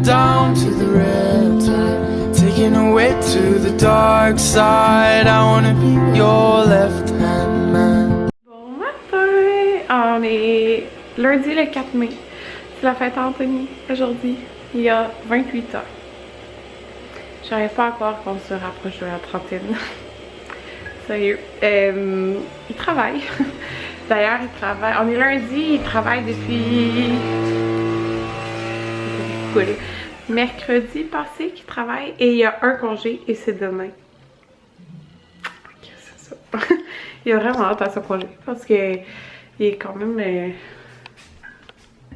down to the riptide, taking away to the dark side. I wanna be your left hand man. Bon matin! On est lundi le 4 mai. C'est la fête à Anthony aujourd'hui. Il y a 28 ans. J'arrive pas à croire qu'on se rapproche de la trentaine. Sérieux. Il travaille. D'ailleurs, il travaille. On est lundi, il travaille depuis mercredi passé qu'il travaille et il y a un congé et c'est demain. Ok, c'est ça. Il a vraiment hâte à ce congé parce que il est quand même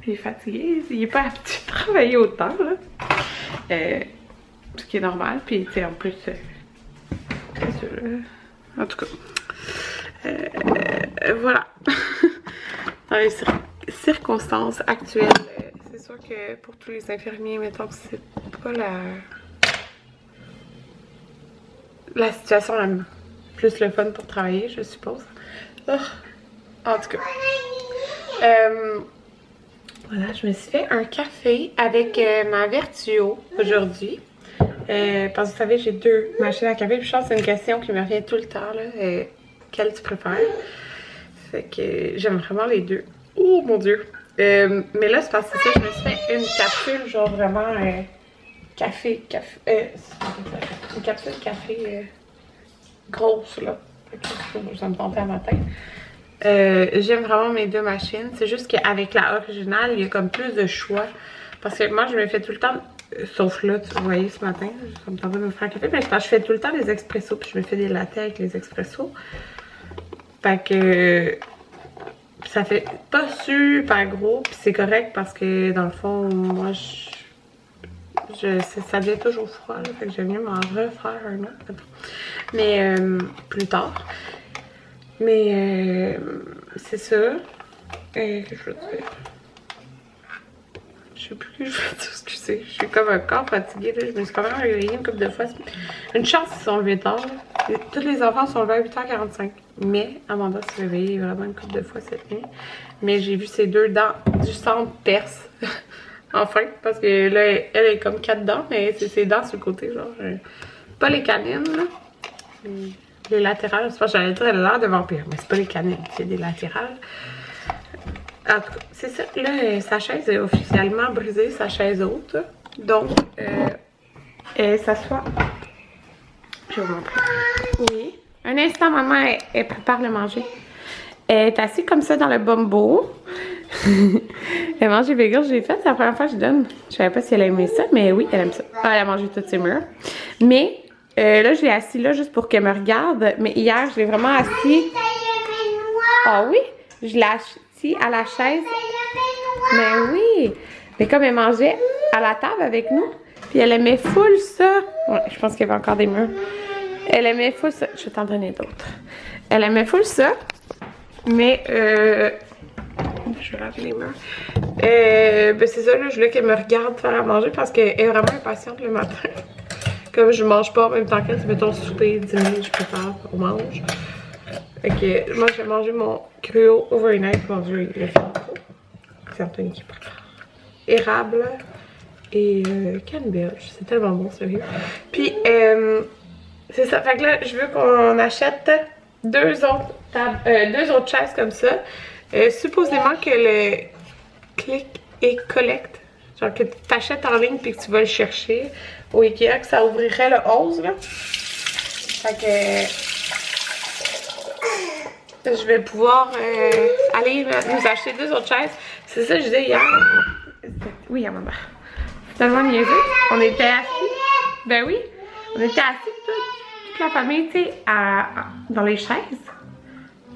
il est fatigué. Il est pas habitué de travailler autant là. Ce qui est normal. Puis tu sais en plus en tout cas voilà. Dans les circonstances actuelles, c'est sûr que pour tous les infirmiers, mettons que c'est pas la situation la plus le fun pour travailler, je suppose. Oh. En tout cas. Voilà, je me suis fait un café avec ma Vertuo aujourd'hui. Parce que vous savez, j'ai deux machines à café. Puis je pense que c'est une question qui me revient tout le temps. Là, quelle tu préfères? Fait que j'aime vraiment les deux. Oh mon dieu! Mais là, c'est parce que ça, je me suis fait une capsule, genre vraiment café. Une capsule café grosse, là. Fait que ça me tentait à matin. J'aime vraiment mes deux machines. C'est juste qu'avec la originale, il y a comme plus de choix. Parce que moi, je me fais tout le temps, sauf là, vous voyez ce matin, ça me tentait de me faire un café. Mais je fais tout le temps les expressos, puis je me fais des lattes avec les expressos. Fait que ça fait pas super gros, puis c'est correct parce que dans le fond, moi, ça devient toujours froid, là, fait que j'aime mieux m'en refaire un autre. Mais plus tard. Mais c'est ça. Et que je veux dire? Je sais plus que je veux dire, excusez. Je suis comme un corps fatigué, là. Je me suis quand même réveillée une couple de fois. Une chance qu'ils sont levés tard, là. Tous les enfants sont levés à 8h45. Mais Amanda s'est réveillée vraiment une couple de fois cette nuit. Mais j'ai vu ses deux dents du centre perce. Enfin, parce que là, elle est comme 4 dents, mais c'est ses dents sur le côté, genre. Pas les canines, là. Les latérales, c'est pas, j'allais dire, elle a l'air de vampire, mais c'est pas les canines, c'est des latérales. En tout cas, c'est ça. Là, sa chaise est officiellement brisée, sa chaise haute. Donc, elle s'assoit. Je vais vous montrer. Oui. Un instant, maman, elle prépare le manger. Elle est assise comme ça dans le bumbo. Elle mange les bagels que j'ai fait. C'est la première fois que je donne. Je savais pas si elle aimait ça, mais oui, elle aime ça. Ah, elle a mangé toutes ses murs. Mais là, je l'ai assis là juste pour qu'elle me regarde. Mais hier, je l'ai vraiment assis. Ah oui? Je l'ai assis à la chaise. Mais oui! Mais comme elle mangeait à la table avec nous, puis elle aimait full ça. Ouais, je pense qu'il y avait encore des murs. Elle aimait full ça. Je vais t'en donner d'autres. Elle aimait full ça. Mais je vais laver les murs. Ben c'est ça, là, je voulais qu'elle me regarde faire à manger parce qu'elle est vraiment impatiente le matin. Comme je mange pas en même temps qu'elle, mettons souper, dîner, je prépare, on mange. Fait que moi je vais manger mon cruau overnight. Mon dieu, il le fait trop. C'est Anthony qui prépare. Érable et canneberge. C'est tellement bon, sérieux. Puis c'est ça. Fait que là, je veux qu'on achète deux autres chaises comme ça. Supposément que le click et collect, genre que tu t'achètes en ligne puis que tu vas le chercher au Ikea, que ça ouvrirait le 11 là. Fait que je vais pouvoir aller nous acheter deux autres chaises. C'est ça que je disais hier. Oui, à maman. C'est tellement niaiseux. On était assis. Ben oui, on était assis toute la famille, tu sais, dans les chaises.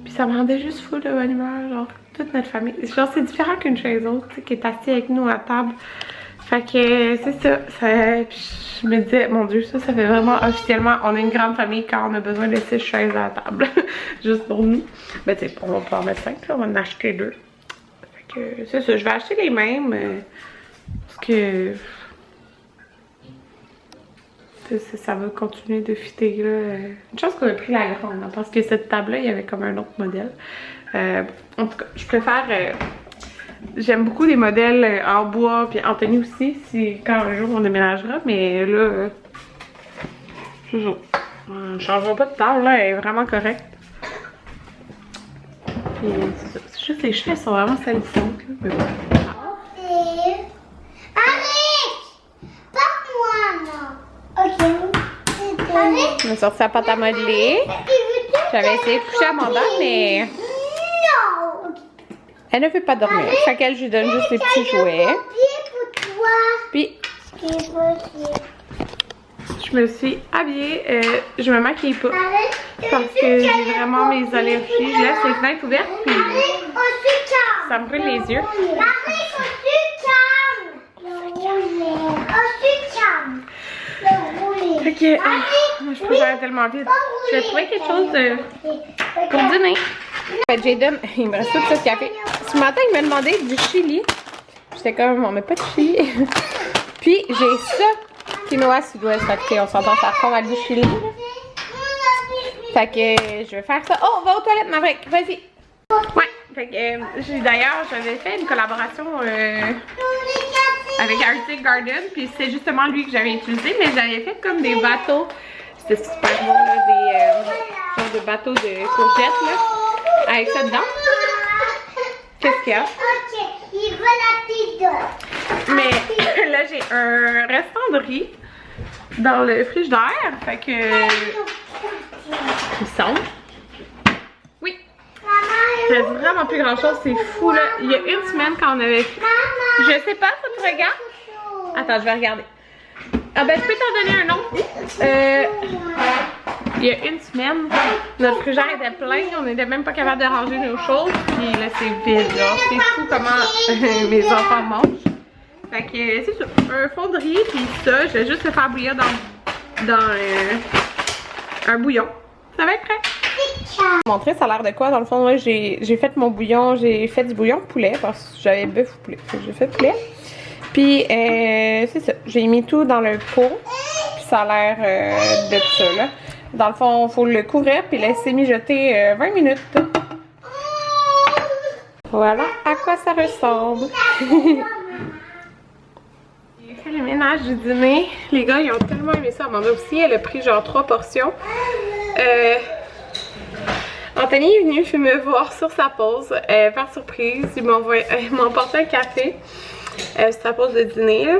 Puis ça me rendait juste fou de bonne humeur, genre toute notre famille. Genre c'est différent qu'une chaise autre, tu sais, qui est assise avec nous à table. Fait que c'est ça. Je me disais, mon dieu, ça fait vraiment officiellement, on est une grande famille quand on a besoin de 6 chaises à la table. Juste pour nous. Ben tu sais, on va pas en mettre 5, là, on va en acheter 2. Fait que c'est ça, je vais acheter les mêmes. Parce que ça va continuer de fitter là. Une chance qu'on a pris la grande, hein, parce que cette table-là, il y avait comme un autre modèle. En tout cas, je préfère j'aime beaucoup les modèles en bois, puis Anthony aussi, si quand un jour on déménagera, mais là, toujours. On ne changera pas de table, là, elle est vraiment correcte. Puis c'est juste les cheveux sont vraiment salissantes, là, mais bon. On a sorti sa pâte à modeler. J'avais essayé de coucher Amanda, mais elle ne veut pas dormir. Fait qu'elle, je lui donne juste des petits jouets. Puis, je me suis habillée. Je me maquille pas parce que j'ai vraiment mes allergies. Je laisse les fenêtres ouvertes, puis ça me brûle les yeux. Fait que, je trouve que j'avais tellement vite. Je vais trouver quelque chose pour dîner. En fait, Jaden, il me reste tout ça de café. Ce matin, il m'a demandé du chili. J'étais comme, on met pas de chili. Puis, j'ai ça. Quinoa sud-ouest. Fait que, on s'entend, ça ressemble à du chili. Fait que, je vais faire ça. Oh, va aux toilettes, Maverick. Vas-y. Ouais. Fait que, d'ailleurs, j'avais fait une collaboration avec Arctic Garden, puis c'est justement lui que j'avais utilisé, mais j'avais fait comme des bateaux, c'était super bon là, des genre de bateaux de courgettes là, avec ça dedans. Qu'est-ce qu'il y a? Mais là j'ai un restant de riz dans le frigidaire, fait que il semble. Oui. Il reste vraiment plus grand chose, c'est fou là. Il y a une semaine quand on avait fait. Je sais pas, ça tu regardes? Attends, je vais regarder. Ah ben je peux t'en donner un autre. Il y a une semaine, notre frigidaire était plein, on n'était même pas capable de ranger nos choses, puis là c'est vide là. C'est fou comment mes enfants mangent. Fait que c'est ça, un fond de riz, puis ça, je vais juste le faire bouillir dans un bouillon. Ça va être prêt. Je vais vous montrer ça a l'air de quoi. Dans le fond, là, j'ai fait mon bouillon, j'ai fait du bouillon de poulet parce que j'avais bœuf ou poulet. J'ai fait poulet. Puis, c'est ça. J'ai mis tout dans le pot. Puis ça a l'air de ça, là. Dans le fond, il faut le couvrir puis laisser mijoter 20 minutes. Voilà à quoi ça ressemble. J'ai fait le ménage du dîner. Les gars, ils ont tellement aimé ça. Amanda aussi, elle a pris genre 3 portions. Anthony est venu me voir sur sa pause par surprise. Il m'a emporté un café sur sa pause de dîner.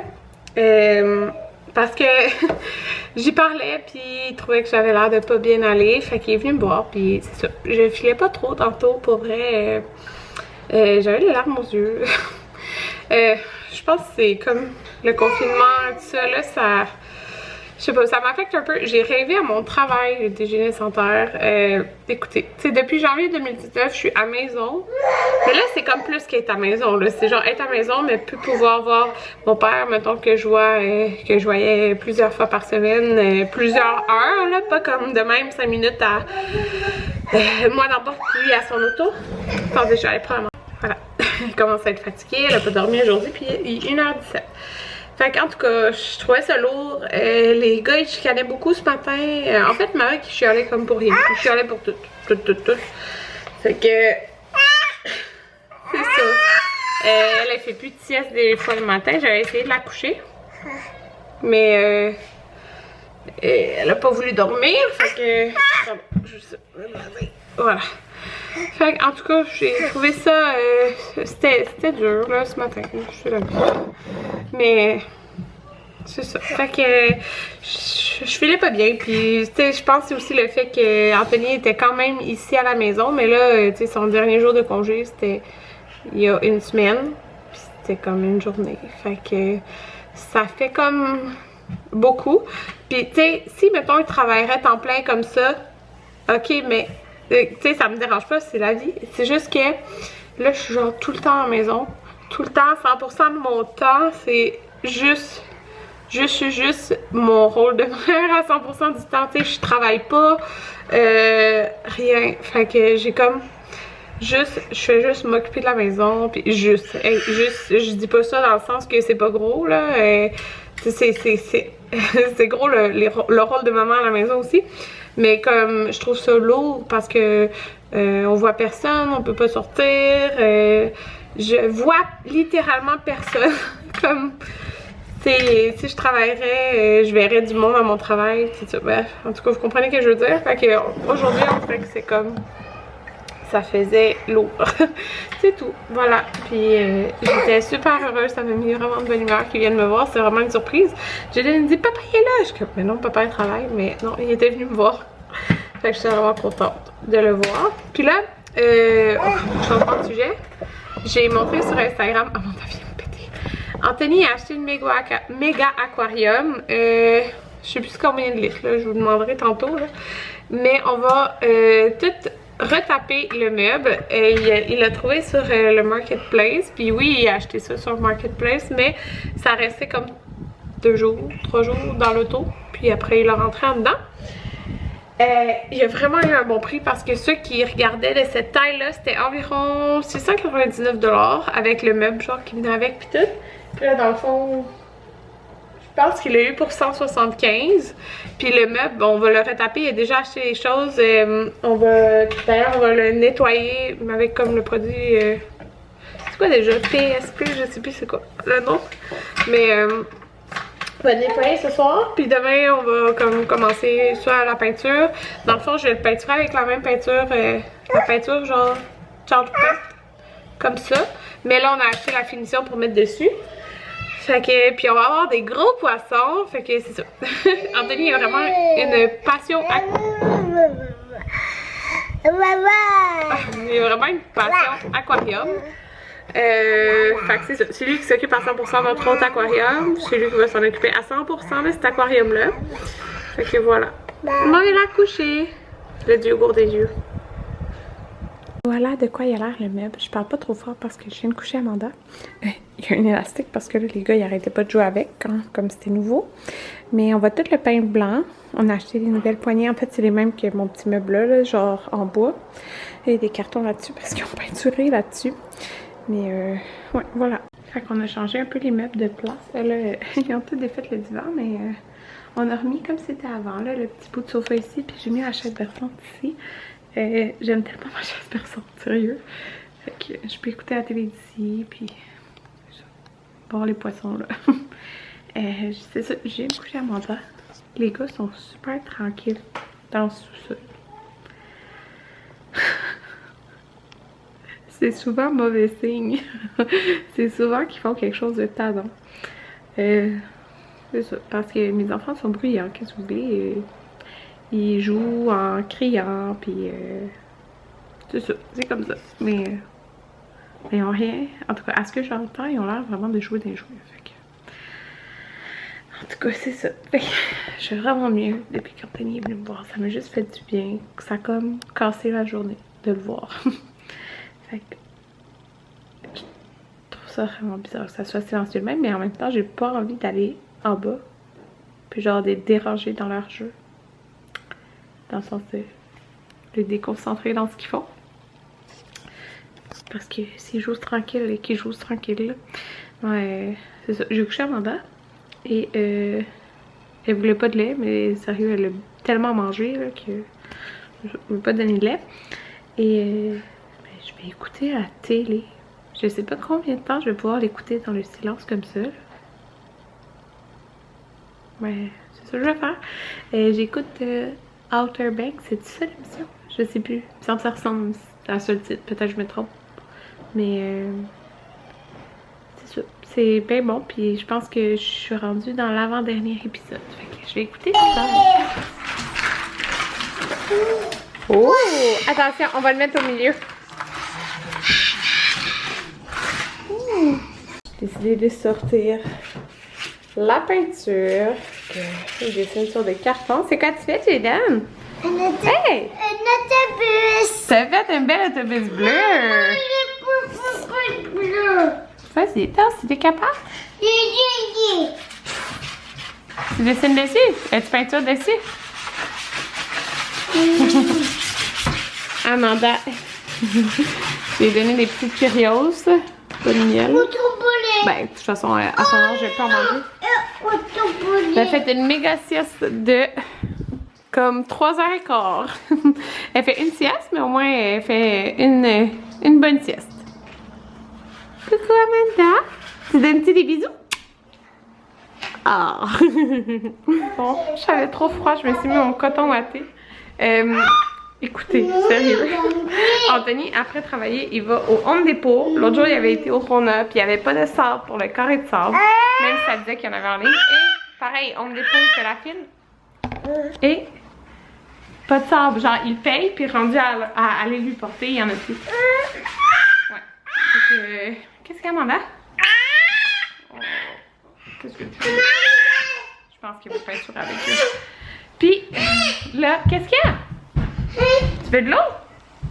Parce que j'y parlais puis il trouvait que j'avais l'air de pas bien aller. Fait qu'il est venu me voir puis c'est ça. Je filais pas trop tantôt pour vrai. J'avais les larmes aux yeux. Je pense que c'est comme le confinement, tout ça là, ça... Je sais pas, ça m'affecte un peu. J'ai rêvé à mon travail de déjeuner sanitaire. Écoutez, tu sais, depuis janvier 2019, je suis à maison. Mais là, c'est comme plus qu'être à maison. C'est genre être à maison, mais plus pouvoir voir mon père, mettons, que je voyais plusieurs fois par semaine, plusieurs heures, là, pas comme de même 5 minutes à moi n'emporte lui à son auto. Attendez, je vais aller prendre. Voilà. Elle commence à être fatiguée, elle a pas dormi aujourd'hui, puis il est 1h17. Fait qu'en tout cas, je trouvais ça lourd. Les gars, ils chicanaient beaucoup ce matin. En fait, ma mère qui chialait comme pour rien. Qui chialait pour tout. Fait que... c'est ça. Elle fait plus de sieste des fois le matin. J'avais essayé de la coucher. Mais... elle a pas voulu dormir. Fait que... Voilà. Fait en tout cas, j'ai trouvé ça... c'était dur, là, ce matin. Je suis là. Mais... c'est ça. Fait que... je filais pas bien. Puis, tu sais, je pense que c'est aussi le fait qu'Anthony était quand même ici à la maison. Mais là, tu sais, son dernier jour de congé, c'était il y a une semaine. Puis, c'était comme une journée. Fait que... ça fait comme... beaucoup. Puis, tu sais, si, mettons, il travaillerait temps plein comme ça, ok, mais... tu sais, ça me dérange pas, c'est la vie. C'est juste que là, je suis genre tout le temps à la maison. Tout le temps, 100% de mon temps, c'est juste mon rôle de mère à 100% du temps. Tu sais, je travaille pas, rien. Fait que j'ai comme je fais juste m'occuper de la maison. Puis je dis pas ça dans le sens que c'est pas gros, là. C'est gros le rôle de maman à la maison aussi. Mais comme je trouve ça lourd parce que on voit personne, on peut pas sortir, je vois littéralement personne. Comme, si je travaillerais, je verrais du monde à mon travail, c'est ça. Bref, en tout cas, vous comprenez ce que je veux dire. Fait que aujourd'hui, on dirait que c'est comme, ça faisait lourd. C'est tout, voilà. Puis j'étais super heureuse, ça m'a mis vraiment de bonne humeur qu'ils viennent me voir, c'est vraiment une surprise. J'ai dit, papa il est là. Je suis comme, mais non, papa il travaille, mais non, il était venu me voir. Fait que j'étais vraiment contente de le voir. Puis là, je change de sujet. J'ai montré sur Instagram, ah mon Dieu, vient me péter. Anthony a acheté une méga aquarium. Je sais plus combien de litres, là, je vous demanderai tantôt. Là. Mais on va tout retaper le meuble. Il l'a trouvé sur le Marketplace. Puis oui, il a acheté ça sur le Marketplace, mais ça restait comme 2 jours, 3 jours dans l'auto. Puis après, il l'a rentré en dedans. Il a vraiment eu un bon prix parce que ceux qui regardaient de cette taille-là, c'était environ 699 $ avec le meuble genre qui venait avec puis tout. Puis là, dans le fond, je pense qu'il l'a eu pour 175. Puis le meuble, on va le retaper. Il a déjà acheté les choses. D'ailleurs, on va le nettoyer avec comme le produit... c'est quoi déjà? PSP, je sais plus c'est quoi le nom. Mais... on va le nettoyer ce soir, puis demain on va comme commencer soit la peinture. Dans le fond, je vais le peinturer avec la même peinture, la peinture genre charge paint, comme ça. Mais là, on a acheté la finition pour mettre dessus. Fait que, puis on va avoir des gros poissons, fait que c'est ça. Anthony a vraiment une passion il a vraiment une passion aquarium. Fait que c'est ça, c'est lui qui s'occupe à 100% de notre autre aquarium. C'est lui qui va s'en occuper à 100% de cet aquarium là. Fait que voilà. Maman est là couché. Le dieu gourde des yeux. Voilà de quoi il a l'air le meuble. Je parle pas trop fort parce que je viens de coucher Amanda. Il y a un élastique parce que là les gars ils arrêtaient pas de jouer avec hein, comme c'était nouveau. Mais on va tout le peindre blanc. On a acheté des nouvelles poignées. En fait c'est les mêmes que mon petit meuble là, genre en bois. Il y a des cartons là-dessus parce qu'ils ont peinturé là-dessus. Mais ouais, voilà. Fait qu'on a changé un peu les meubles de place. Là, ils ont tout défait le divan, mais on a remis comme c'était avant, là, le petit bout de sofa ici. Puis j'ai mis la chaise berçante ici. J'aime tellement ma chaise berçante, sérieux. Fait que je peux écouter la télé d'ici, puis voir les poissons, là. C'est ça, j'ai couché à Amanda. Les gars sont super tranquilles dans le sous-sol. C'est souvent mauvais signe. C'est souvent qu'ils font quelque chose de tannant. C'est ça. Parce que mes enfants sont bruyants, qu'est-ce que vous voulez. Ils jouent en criant, puis c'est ça. C'est comme ça. Mais ils ont rien. En tout cas, à ce que j'entends, ils ont l'air vraiment de jouer des jouets. Fait que... En tout cas, c'est ça. Fait que je suis vraiment mieux depuis qu'Anthony est venu me voir. Ça m'a juste fait du bien. Ça a comme cassé la journée de le voir. Fait que je trouve ça vraiment bizarre que ça soit silencieux de même, mais en même temps, j'ai pas envie d'aller en bas, puis genre de les déranger dans leur jeu. Dans le sens de les déconcentrer dans ce qu'ils font. Parce que s'ils jouent tranquille et qu'ils jouent tranquille, ouais, c'est ça. J'ai couché Amanda et elle voulait pas de lait, mais sérieux, elle a tellement mangé là, que je ne veux pas donner de lait. Et je vais écouter la télé. Je sais pas combien de temps je vais pouvoir l'écouter dans le silence comme ça. Ouais, c'est ça que je vais faire. J'écoute Outer Banks, c'est ça l'émission? Je sais plus. Il me semble que ça ressemble à ça le titre. Peut-être que je me trompe. Mais c'est ça. C'est bien bon. Puis je pense que je suis rendue dans l'avant-dernier épisode. Fait que je vais écouter ça. Oh! Attention, on va le mettre au milieu. J'ai décidé de sortir la peinture. Je dessine sur des cartons. C'est quoi tu fais, Jaden? Hey! Un autobus! T'as fait un bel autobus bleu! Vas-y, si t'es capable. Tu dessines dessus? As-tu peinture dessus? Amanda, j'ai donné des petites Cheerios, pas de miel. Ben, de toute façon, à son âge, je vais pas en manger. Elle a fait une méga sieste de comme 3h15. Elle fait une sieste, mais au moins elle fait une bonne sieste. Coucou Amanda. Tu donnes-tu des bisous? Ah! Bon, j'avais trop froid, je me suis mis mon coton watté. Écoutez, sérieux. Anthony, après travailler, il va au Home Depot. L'autre jour, il avait été au Rona, puis il n'y avait pas de sable pour le carré de sable. Même si ça disait qu'il y en avait en ligne. Et pareil, Home Depot, il fait la file. Et pas de sable. Genre, il paye, puis rendu à aller lui porter, il y en a plus. Ouais. Qu'est-ce qu'il y a, Amanda? Oh, qu'est-ce que tu fais? Je pense qu'il va pas être sûr avec eux. Puis, là, qu'est-ce qu'il y a? Tu veux de l'eau?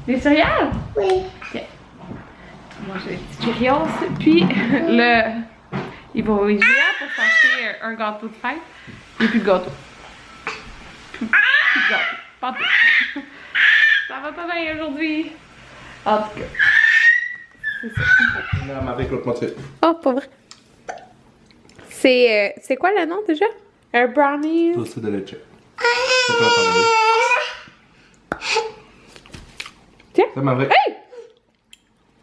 Des céréales? Oui. Ok. Manger des petits Cheerios. Puis, il va au IGA pour s'acheter un gâteau de fête. Et puis, gâteau. Plus de gâteau. Pas tout. Ça va pas bien aujourd'hui. En tout cas. C'est ça. Non, avec l'autre moitié. Oh, pas vrai. C'est quoi le nom déjà? Un brownie? Dulce de leche. C'est pas pareil. Tiens. C'est ma vraie. Hey!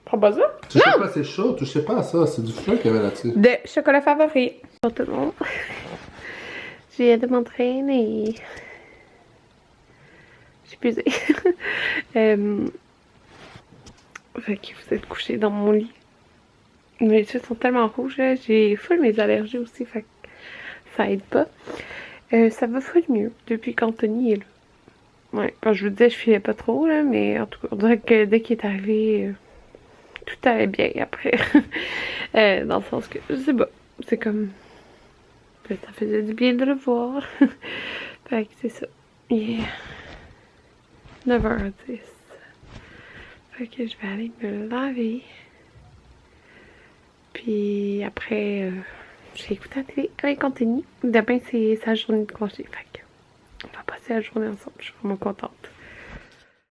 Prends pas ça? Tu sais pas, c'est chaud. Tu sais pas ça. C'est du feu qu'il y avait là-dessus. De chocolat favori. Pour tout le monde. Je viens de m'entraîner. J'ai épuisé. Fait que vous êtes couché dans mon lit. Mes yeux sont tellement rouges, là. J'ai full mes allergies aussi, fait que ça aide pas. Ça va full mieux depuis qu'Anthony est là. Ouais, quand je vous disais, je filais pas trop, là, mais en tout cas, on dirait que dès qu'il est arrivé, tout allait bien après. Dans le sens que, je sais pas, c'est comme... Ça faisait du bien de le voir. Fait que c'est ça. Yeah. 9h10. Fait que je vais aller me laver. Puis après, j'ai écouté la télé avec Anthony. Demain, c'est sa journée de congé. Fait que on va passer la journée ensemble. Je suis vraiment contente.